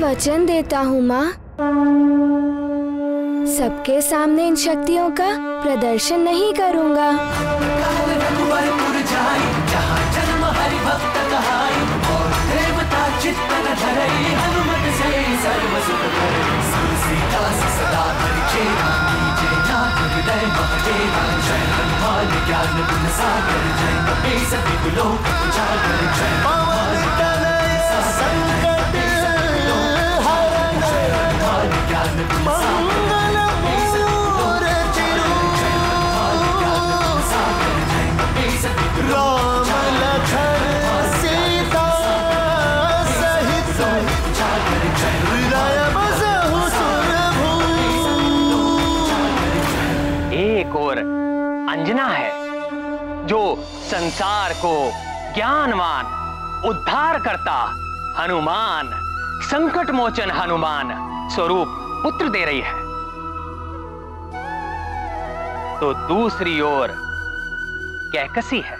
वचन देता हूँ माँ, सबके सामने इन शक्तियों का प्रदर्शन नहीं करूँगा। एक और अंजना है जो संसार को ज्ञानवान उद्धार करता हनुमान, संकट मोचन हनुमान स्वरूप पुत्र दे रही है। तो दूसरी ओर कैकसी है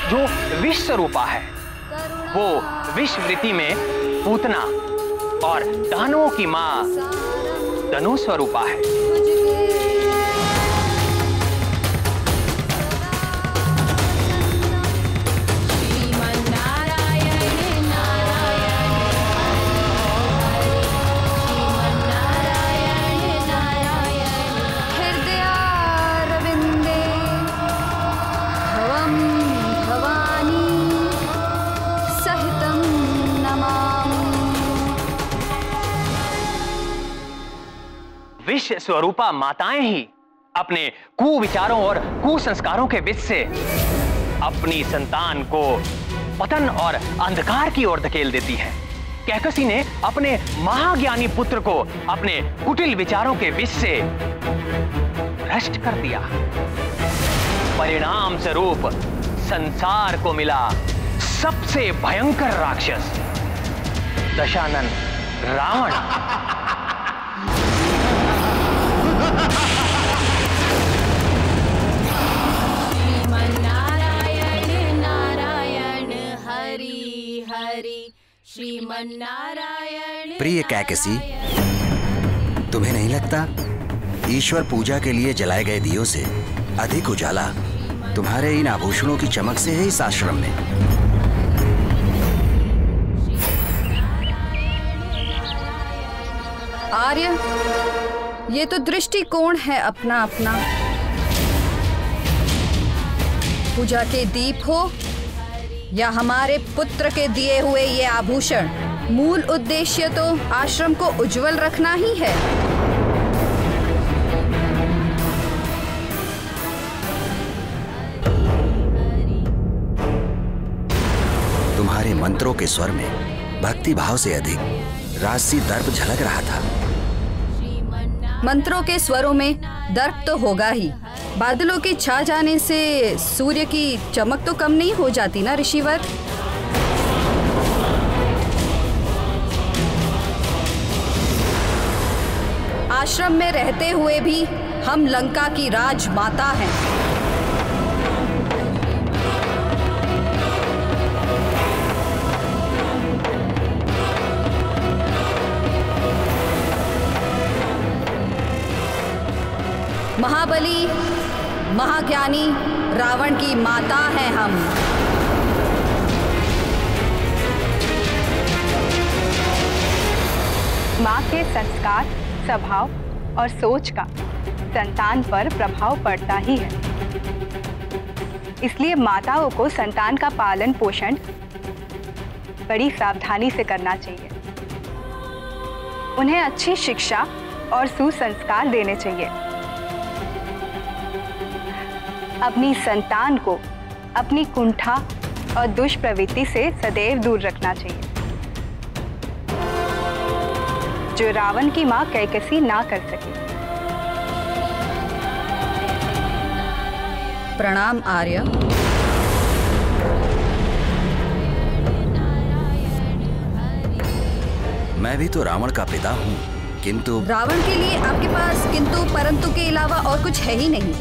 जो विष स्वरूपा है। वो विषवृत्ति में पूतना और दानवों की मां धनु स्वरूपा है। विष स्वरूपा माताएं ही अपने कुविचारों और कुसंस्कारों के विष से अपनी संतान को पतन और अंधकार की ओर धकेल देती हैं। कैकसी ने अपने महाज्ञानी पुत्र को अपने कुटिल विचारों के विष से भ्रष्ट कर दिया। परिणाम स्वरूप संसार को मिला सबसे भयंकर राक्षस दशानन रावण। प्रिय कैकसी, तुम्हें नहीं लगता ईश्वर पूजा के लिए जलाए गए दियों से अधिक उजाला तुम्हारे इन आभूषणों की चमक से है इस आश्रम में? आर्य, ये तो दृष्टिकोण है अपना अपना। पूजा के दीप हो या हमारे पुत्र के दिए हुए ये आभूषण, मूल उद्देश्य तो आश्रम को उज्जवल रखना ही है। तुम्हारे मंत्रों के स्वर में भक्ति भाव से अधिक राजसी दर्प झलक रहा था। मंत्रों के स्वरों में दर्प तो होगा ही। बादलों के छा जाने से सूर्य की चमक तो कम नहीं हो जाती ना ऋषिवर। आश्रम में रहते हुए भी हम लंका की राजमाता हैं। महाबली, महाज्ञानी रावण की माता हैं हम। माँ के संस्कार, स्वभाव और सोच का संतान पर प्रभाव पड़ता ही है। इसलिए माताओं को संतान का पालन पोषण बड़ी सावधानी से करना चाहिए। उन्हें अच्छी शिक्षा और सुसंस्कार देने चाहिए। अपनी संतान को अपनी कुंठा और दुष्प्रवृत्ति से सदैव दूर रखना चाहिए, जो रावण की मां कैकसी ना कर सके। प्रणाम आर्य। मैं भी तो रावण का पिता हूँ, किंतु रावण के लिए आपके पास किंतु परंतु के अलावा और कुछ है ही नहीं।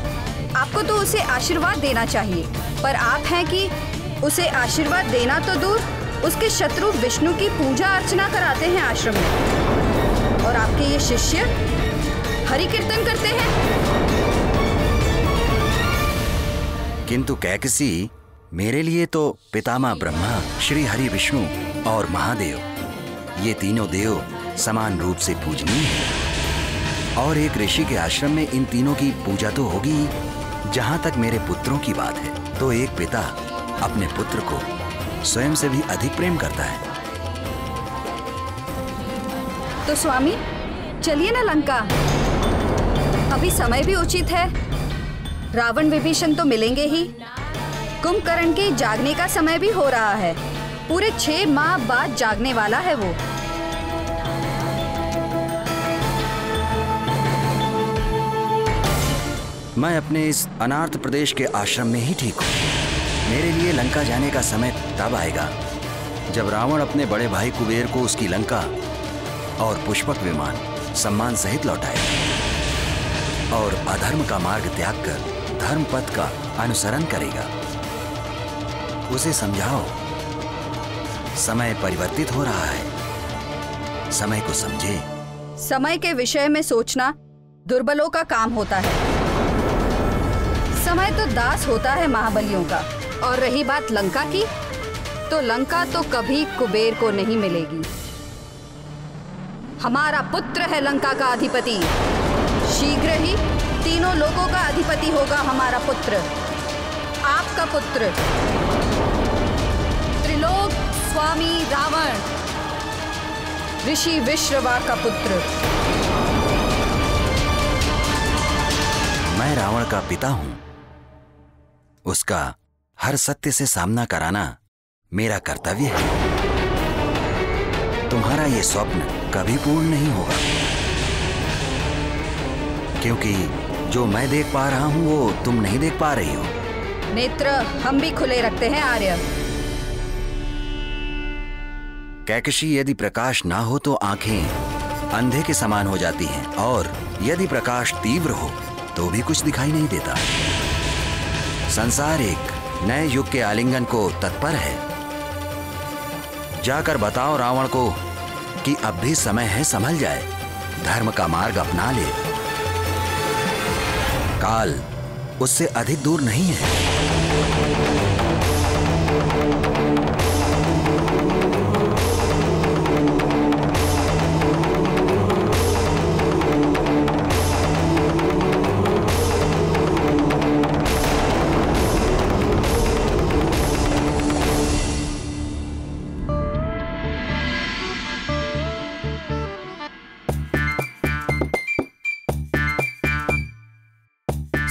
आपको तो उसे आशीर्वाद देना चाहिए, पर आप हैं कि उसे आशीर्वाद देना तो दूर, उसके शत्रु विष्णु की पूजा अर्चना कराते हैं आश्रम में, और आपके ये शिष्य हरि कीर्तन करते हैं। किंतु कैकसी, मेरे लिए तो पितामह ब्रह्मा, श्री हरि विष्णु और महादेव, ये तीनों देव समान रूप से पूजनीय हैं। और एक ऋषि के आश्रम में इन तीनों की पूजा तो होगी। जहां तक मेरे पुत्रों की बात है, तो एक पिता अपने पुत्र को स्वयं से भी अधिक प्रेम करता है। तो स्वामी चलिए ना लंका, अभी समय भी उचित है। रावण विभीषण तो मिलेंगे ही, कुंभकर्ण के जागने का समय भी हो रहा है। पूरे 6 माह बाद जागने वाला है वो। मैं अपने इस अनार्थ प्रदेश के आश्रम में ही ठीक हूँ। मेरे लिए लंका जाने का समय तब आएगा जब रावण अपने बड़े भाई कुबेर को उसकी लंका और पुष्पक विमान सम्मान सहित लौटाएगा और अधर्म का मार्ग त्याग कर धर्म पथ का अनुसरण करेगा। उसे समझाओ, समय परिवर्तित हो रहा है, समय को समझे। समय के विषय में सोचना दुर्बलों का काम होता है। समय तो दास होता है महाबलियों का। और रही बात लंका की, तो लंका तो कभी कुबेर को नहीं मिलेगी। हमारा पुत्र है लंका का अधिपति। शीघ्र ही तीनों लोगों का अधिपति होगा हमारा पुत्र, आपका पुत्र, त्रिलोक स्वामी रावण, ऋषि विश्रवा का पुत्र। मैं रावण का पिता हूं। उसका हर सत्य से सामना कराना मेरा कर्तव्य है। तुम्हारा ये स्वप्न कभी पूर्ण नहीं होगा, क्योंकि जो मैं देख पा रहा हूं वो तुम नहीं देख पा रही हो। नेत्र हम भी खुले रखते हैं आर्य। कैकशी, यदि प्रकाश ना हो तो आंखें अंधे के समान हो जाती हैं, और यदि प्रकाश तीव्र हो तो भी कुछ दिखाई नहीं देता। संसार एक नए युग के आलिंगन को तत्पर है। जाकर बताओ रावण को कि अब भी समय है, संभल जाए, धर्म का मार्ग अपना ले। काल उससे अधिक दूर नहीं है।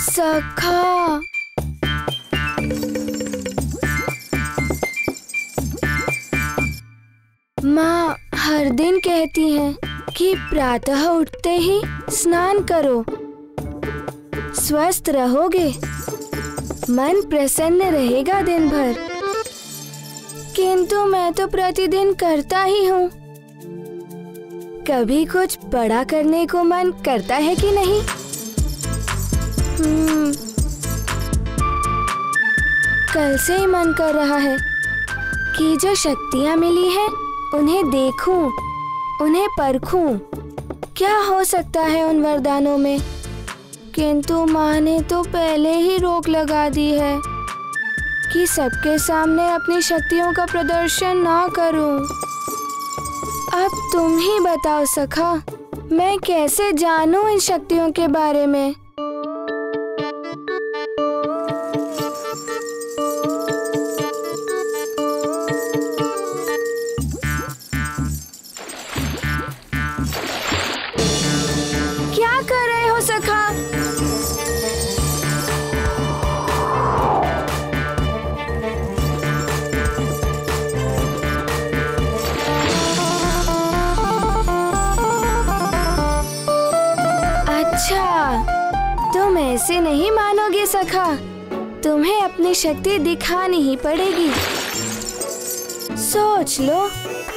सखा, माँ हर दिन कहती हैं कि प्रातः उठते ही स्नान करो, स्वस्थ रहोगे, मन प्रसन्न रहेगा दिन भर। किंतु मैं तो प्रतिदिन करता ही हूँ। कभी कुछ बड़ा करने को मन करता है कि नहीं? कल से ही मन कर रहा है कि जो शक्तियाँ मिली हैं उन्हें देखूं, उन्हें परखूं, क्या हो सकता है उन वरदानों में। किंतु माँ ने तो पहले ही रोक लगा दी है कि सबके सामने अपनी शक्तियों का प्रदर्शन ना करूं। अब तुम ही बताओ सखा, मैं कैसे जानूं इन शक्तियों के बारे में? क्या कर रहे हो सखा? अच्छा, तुम ऐसे नहीं मानोगे सखा, तुम्हें अपनी शक्ति दिखानी ही पड़ेगी। सोच लो,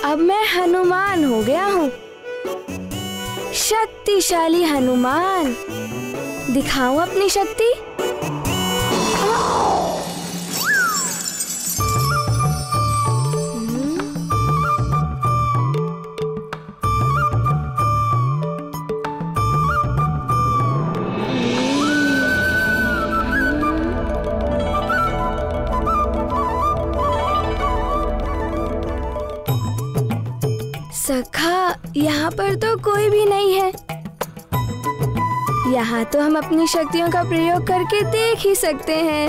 अब मैं हनुमान हो गया हूँ, शक्तिशाली हनुमान। दिखाऊं अपनी शक्ति? सखा, यहाँ पर तो कोई भी नहीं है। यहाँ तो हम अपनी शक्तियों का प्रयोग करके देख ही सकते हैं।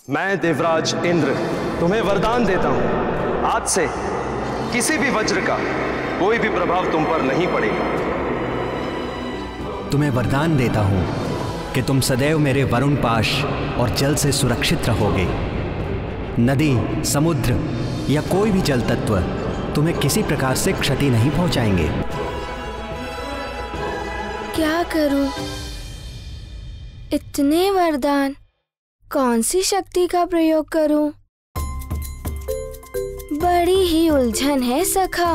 मैं देवराज इंद्र तुम्हें वरदान देता हूँ, आज से किसी भी वज्र का कोई भी प्रभाव तुम पर नहीं पड़ेगा। तुम्हें वरदान देता हूं कि तुम सदैव मेरे वरुण पाश और जल से सुरक्षित रहोगे। नदी, समुद्र या कोई भी जल तत्व तुम्हें किसी प्रकार से क्षति नहीं पहुंचाएंगे। क्या करूं? इतने वरदान, कौन सी शक्ति का प्रयोग करूं? बड़ी ही उलझन है सखा,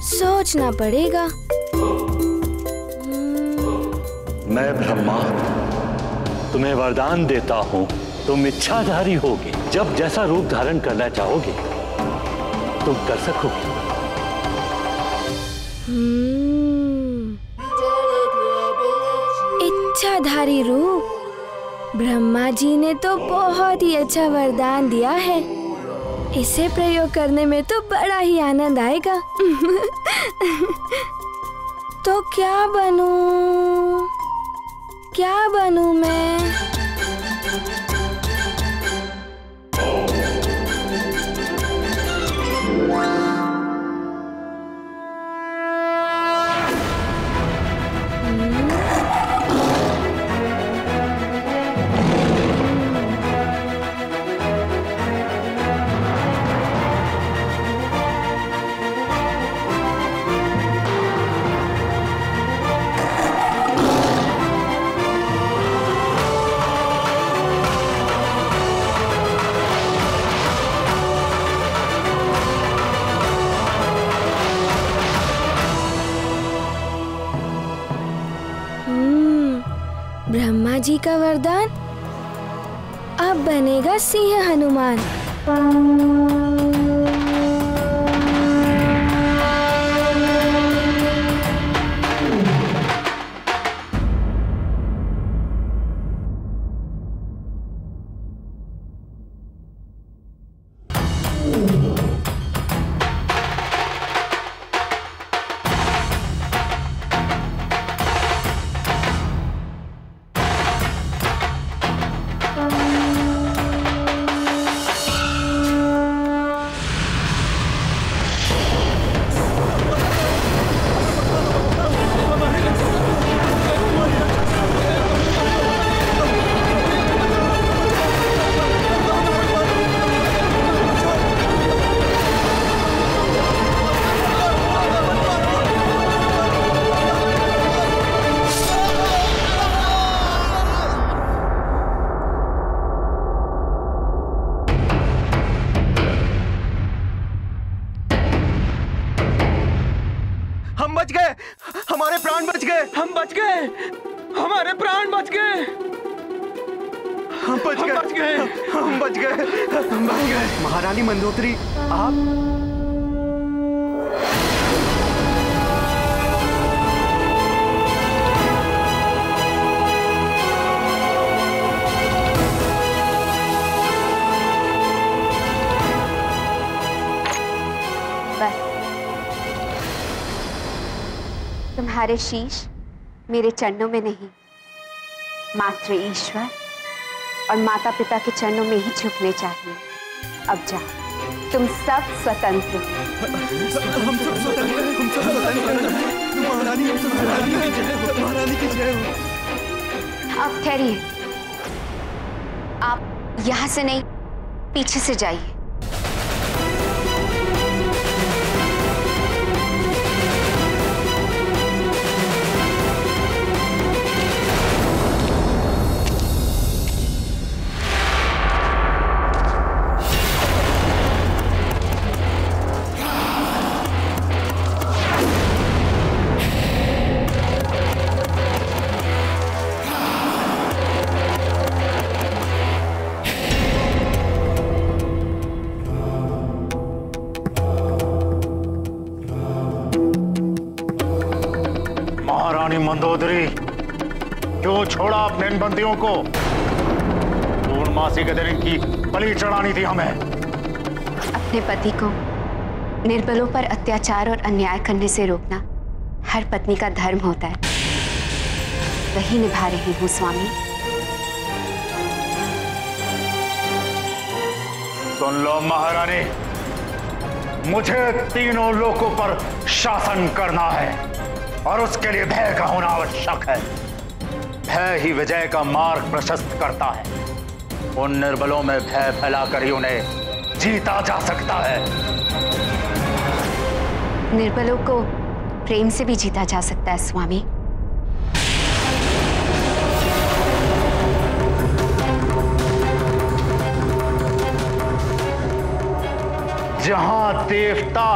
सोचना पड़ेगा। मैं ब्रह्मा तुम्हें वरदान देता हूं, तुम इच्छाधारी होगे। जब जैसा रूप धारण करना चाहोगे तुम कर सकोगे। इच्छाधारी रूप? ब्रह्मा जी ने तो बहुत ही अच्छा वरदान दिया है, इसे प्रयोग करने में तो बड़ा ही आनंद आएगा। तो क्या बनूं? क्या बनूं मैं? ब्रह्मा जी का वरदान, अब बनेगा सिंह हनुमान। हम बच गए, हमारे प्राण बच गए, हम बच गए, हमारे प्राण बच गए, हम बच गए, हम बच गए, हम बच गए। महारानी मंदोदरी, आप तुम्हारे शीश मेरे चरणों में नहीं, मात्र ईश्वर और माता पिता के चरणों में ही झुकने चाहिए। अब जाओ, तुम सब स्वतंत्र। हम सब स्वतंत्र, हम सब स्वतंत्र। महारानी, हम सब स्वतंत्र। महारानी की जय हो। अब ठहरिए, आप यहाँ से नहीं, पीछे से जाइए। मंदोदरी, क्यों छोड़ा अपने इन बंदियों को? पूर्णमासी के दिन इनकी बलि चढ़ानी थी हमें। अपने पति को निर्बलों पर अत्याचार और अन्याय करने से रोकना हर पत्नी का धर्म होता है। वही निभा रही हूँ स्वामी। सुन लो महारानी, मुझे तीनों लोकों पर शासन करना है और उसके लिए भय का होना आवश्यक है। भय ही विजय का मार्ग प्रशस्त करता है। उन निर्बलों में भय फैलाकर ही उन्हें जीता जा सकता है। निर्बलों को प्रेम से भी जीता जा सकता है स्वामी। जहां देवता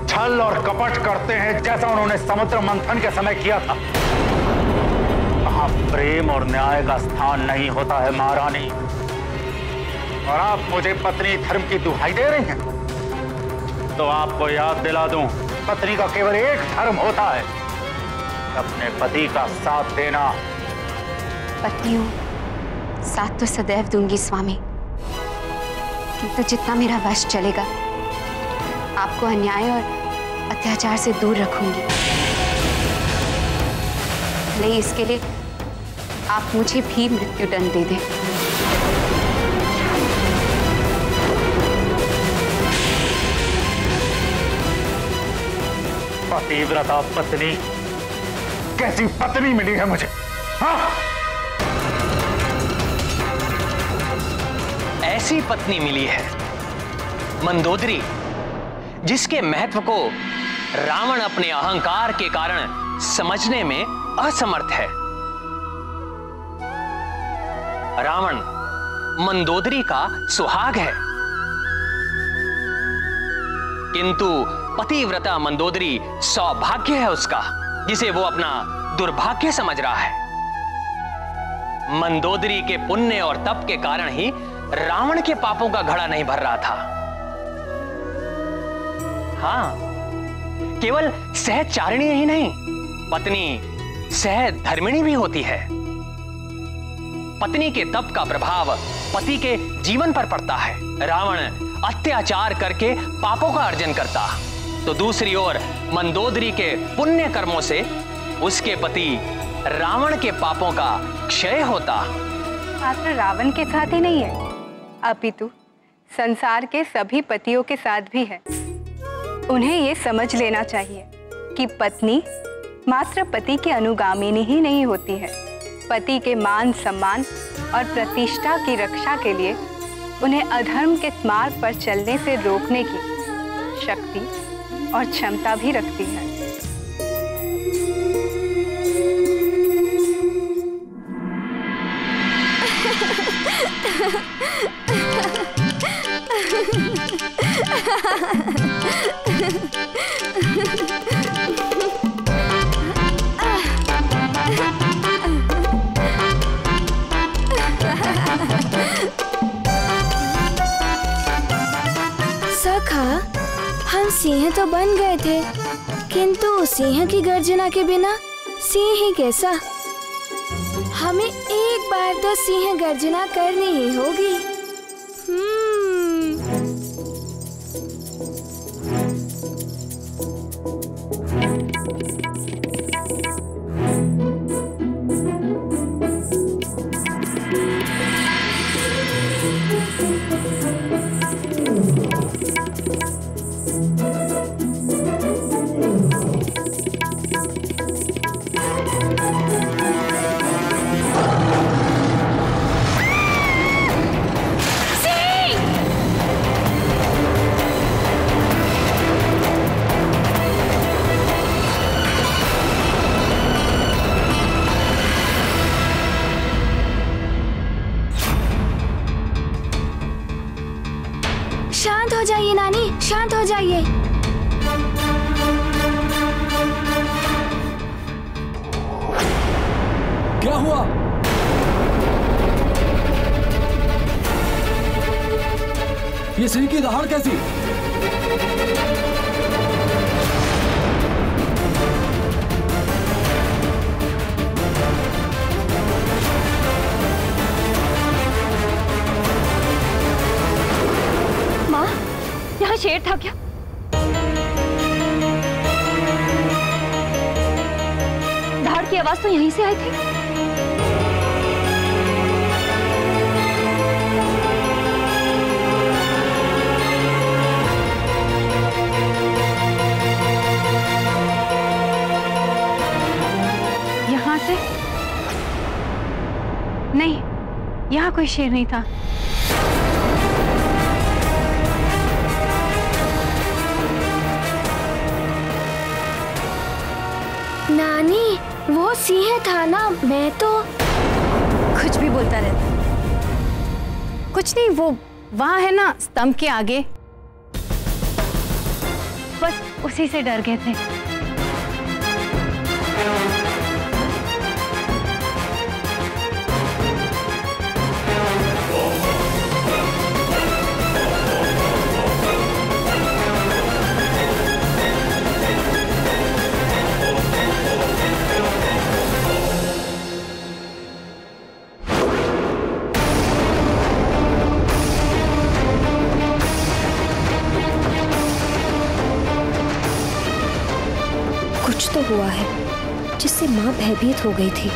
छल और कपट करते हैं, जैसा उन्होंने समुद्र मंथन के समय किया था, वहां प्रेम और न्याय का स्थान नहीं होता है महारानी। और आप मुझे पत्नी धर्म की दुहाई दे रही हैं, तो आपको याद दिला दूं, पत्नी का केवल एक धर्म होता है, अपने पति का साथ देना। पत्नियों, साथ तो सदैव दूंगी स्वामी, किंतु जितना मेरा वश चलेगा आपको अन्याय और अत्याचार से दूर रखूंगी। नहीं, इसके लिए आप मुझे भी मृत्युदंड दे दें। पतिव्रता पत्नी, कैसी पत्नी मिली है मुझे? हाँ? ऐसी पत्नी मिली है मंदोदरी, जिसके महत्व को रावण अपने अहंकार के कारण समझने में असमर्थ है। रावण मंदोदरी का सुहाग है, किंतु पतिव्रता मंदोदरी सौभाग्य है उसका, जिसे वो अपना दुर्भाग्य समझ रहा है। मंदोदरी के पुण्य और तप के कारण ही रावण के पापों का घड़ा नहीं भर रहा था। हाँ, केवल सहचारिणी ही नहीं, पत्नी सहधर्मिणी भी होती है। पत्नी के तप का प्रभाव पति के जीवन पर पड़ता है। रावण अत्याचार करके पापों का अर्जन करता, तो दूसरी ओर मंदोदरी के पुण्य कर्मों से उसके पति रावण के पापों का क्षय होता। मात्र रावण के साथ ही नहीं है, अपितु संसार के सभी पतियों के साथ भी है। उन्हें ये समझ लेना चाहिए कि पत्नी मात्र पति की अनुगामिनी ही नहीं होती है। पति के मान सम्मान और प्रतिष्ठा की रक्षा के लिए उन्हें अधर्म के मार्ग पर चलने से रोकने की शक्ति और क्षमता भी रखती है। सखा, हम सिंह तो बन गए थे, किंतु सिंह की गर्जना के बिना सिंह ही कैसा? हमें एक बार तो सिंह गर्जना करनी ही होगी। शांत हो जाइए नानी, शांत हो जाइए। क्या हुआ? ये सिंह की दहाड़ कैसी? आवाज तो यहीं से आई थी। यहाँ से नहीं, यहाँ कोई शेर नहीं था। नानी, वो सिंह था ना, मैं तो कुछ भी बोलता रहता। कुछ नहीं, वो वहां है ना स्तंभ के आगे, बस उसी से डर गए थे। कुछ तो हुआ है जिससे माँ भयभीत हो गई थी।